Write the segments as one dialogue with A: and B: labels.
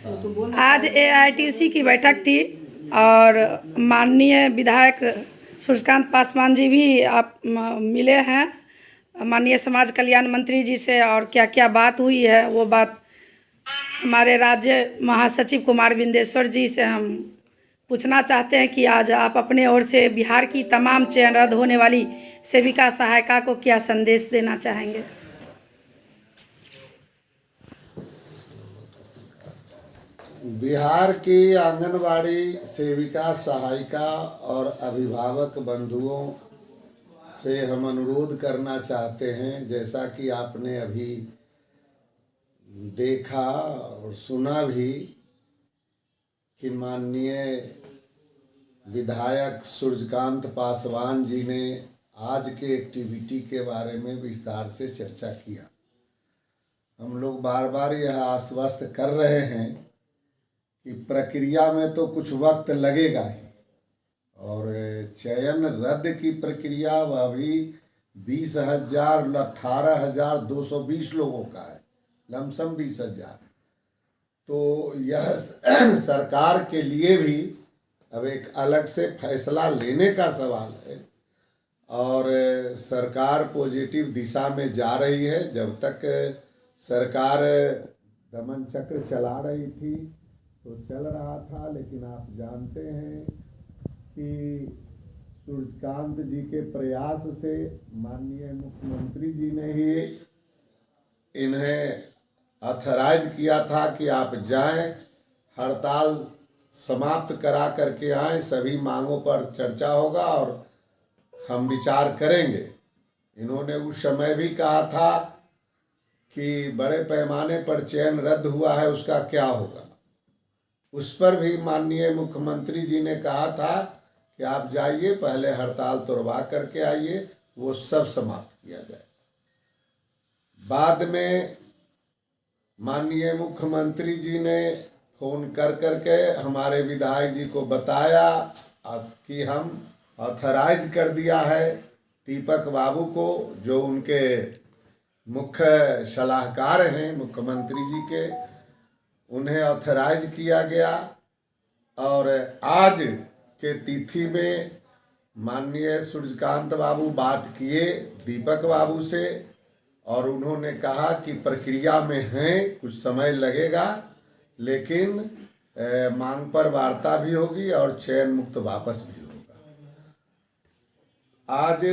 A: आज एआईटीयूसी की बैठक थी और माननीय विधायक सूर्यकांत पासवान जी भी आप मिले हैं माननीय समाज कल्याण मंत्री जी से, और क्या क्या बात हुई है वो बात हमारे राज्य महासचिव कुमार बिंदेश्वर जी से हम पूछना चाहते हैं कि आज आप अपने ओर से बिहार की तमाम चयन रद्द होने वाली सेविका सहायिका को क्या संदेश देना चाहेंगे।
B: बिहार की आंगनवाड़ी सेविका सहायिका और अभिभावक बंधुओं से हम अनुरोध करना चाहते हैं, जैसा कि आपने अभी देखा और सुना भी कि माननीय विधायक सूर्यकांत पासवान जी ने आज के एक्टिविटी के बारे में विस्तार से चर्चा किया। हम लोग बार बार यह आश्वस्त कर रहे हैं कि प्रक्रिया में तो कुछ वक्त लगेगा ही, और चयन रद्द की प्रक्रिया वह भी 18,220 लोगों का है, लमसम 20,000। तो यह सरकार के लिए भी अब एक अलग से फैसला लेने का सवाल है, और सरकार पॉजिटिव दिशा में जा रही है। जब तक सरकार दमन चक्र चला रही थी तो चल रहा था, लेकिन आप जानते हैं कि सूर्यकांत जी के प्रयास से माननीय मुख्यमंत्री जी ने ही इन्हें ऑथराइज किया था कि आप जाएं, हड़ताल समाप्त करा करके आएं, सभी मांगों पर चर्चा होगा और हम विचार करेंगे। इन्होंने उस समय भी कहा था कि बड़े पैमाने पर चयन रद्द हुआ है, उसका क्या होगा। उस पर भी माननीय मुख्यमंत्री जी ने कहा था कि आप जाइए, पहले हड़ताल तोड़वा करके आइए, वो सब समाप्त किया जाए। बाद में माननीय मुख्यमंत्री जी ने फोन कर करके हमारे विधायक जी को बताया कि हम ऑथराइज कर दिया है दीपक बाबू को, जो उनके मुख्य सलाहकार हैं मुख्यमंत्री जी के, उन्हें ऑथराइज किया गया। और आज के तिथि में माननीय सूर्यकांत बाबू बात किए दीपक बाबू से, और उन्होंने कहा कि प्रक्रिया में हैं, कुछ समय लगेगा, लेकिन मांग पर वार्ता भी होगी और चयन मुक्त वापस भी होगा। आज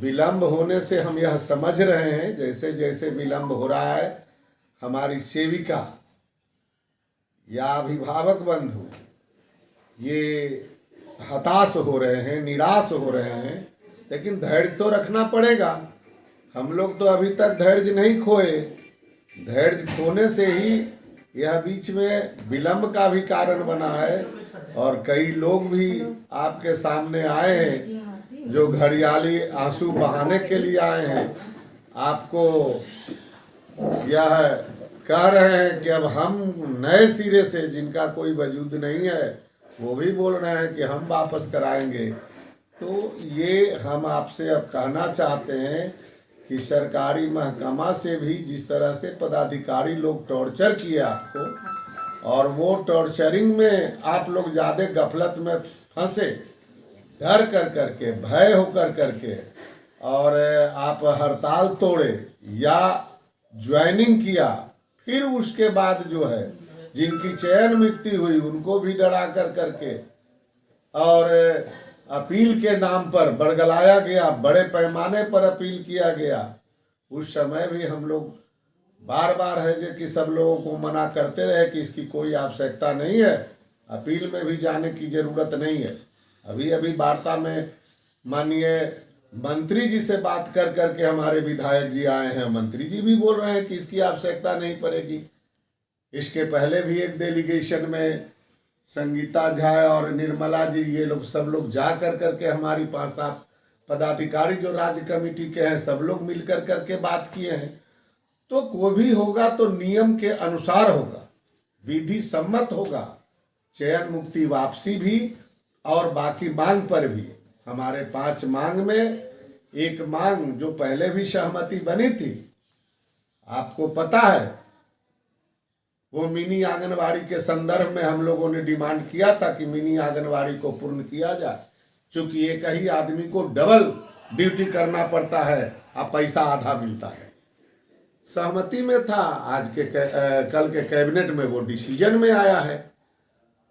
B: विलंब होने से हम यह समझ रहे हैं, जैसे जैसे विलंब हो रहा है, हमारी सेविका या अभिभावक बंधु ये हताश हो रहे हैं, निराश हो रहे हैं, लेकिन धैर्य तो रखना पड़ेगा। हम लोग तो अभी तक धैर्य नहीं खोए, धैर्य खोने से ही यह बीच में विलंब का भी कारण बना है। और कई लोग भी आपके सामने आए हैं जो घड़ियाली आंसू बहाने के लिए आए हैं, आपको यह कह रहे हैं कि अब हम नए सिरे से, जिनका कोई वजूद नहीं है, वो भी बोल रहे हैं कि हम वापस कराएंगे। तो ये हम आपसे अब कहना चाहते हैं कि सरकारी महकमा से भी जिस तरह से पदाधिकारी लोग टॉर्चर किए आपको, और वो टॉर्चरिंग में आप लोग ज़्यादा गफलत में फंसे, डर कर करके, भय होकर करके, और आप हड़ताल तोड़े या ज्वाइनिंग किया, फिर उसके बाद जो है जिनकी चयन मुक्ति हुई उनको भी डरा कर करके और अपील के नाम पर बरगलाया गया, बड़े पैमाने पर अपील किया गया। उस समय भी हम लोग बार बार है कि सब लोगों को मना करते रहे कि इसकी कोई आवश्यकता नहीं है, अपील में भी जाने की जरूरत नहीं है। अभी अभी वार्ता में माननीय मंत्री जी से बात कर करके हमारे विधायक जी आए हैं, मंत्री जी भी बोल रहे हैं कि इसकी आवश्यकता नहीं पड़ेगी। इसके पहले भी एक डेलीगेशन में संगीता झा और निर्मला जी, ये लोग सब लोग जा कर करके हमारी 5-7 पदाधिकारी जो राज्य कमेटी के हैं, सब लोग मिल कर करके बात किए हैं। तो कोई भी होगा तो नियम के अनुसार होगा, विधि सम्मत होगा, चयन मुक्ति वापसी भी और बाकी मांग पर भी। हमारे 5 मांग में एक मांग जो पहले भी सहमति बनी थी, आपको पता है वो मिनी आंगनवाड़ी के संदर्भ में हम लोगों ने डिमांड किया था कि मिनी आंगनवाड़ी को पूर्ण किया जाए, क्योंकि एक ही आदमी को डबल ड्यूटी करना पड़ता है और पैसा आधा मिलता है। सहमति में था, आज के कल के कैबिनेट में वो डिसीजन में आया है।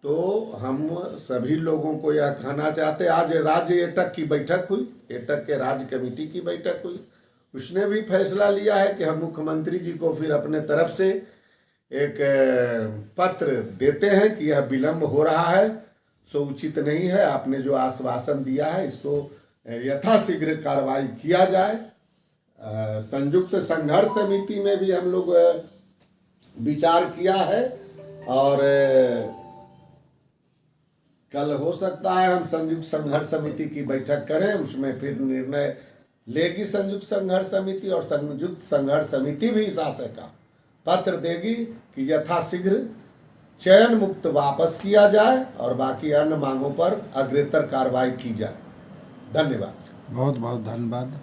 B: तो हम सभी लोगों को यह कहना चाहते, आज राज्य एटक की बैठक हुई, एटक के राज्य कमेटी की बैठक हुई, उसने भी फैसला लिया है कि हम मुख्यमंत्री जी को फिर अपने तरफ से एक पत्र देते हैं कि यह विलम्ब हो रहा है, सो उचित नहीं है। आपने जो आश्वासन दिया है इसको यथाशीघ्र कार्रवाई किया जाए। संयुक्त संघर्ष समिति में भी हम लोग विचार किया है और कल हो सकता है हम संयुक्त संघर्ष समिति की बैठक करें, उसमें फिर निर्णय लेगी संयुक्त संघर्ष समिति, और संयुक्त संघर्ष समिति भी शासन का पत्र देगी कि यथाशीघ्र चयन मुक्त वापस किया जाए और बाकी अन्य मांगों पर अग्रेतर कार्रवाई की जाए। धन्यवाद।
C: बहुत बहुत धन्यवाद।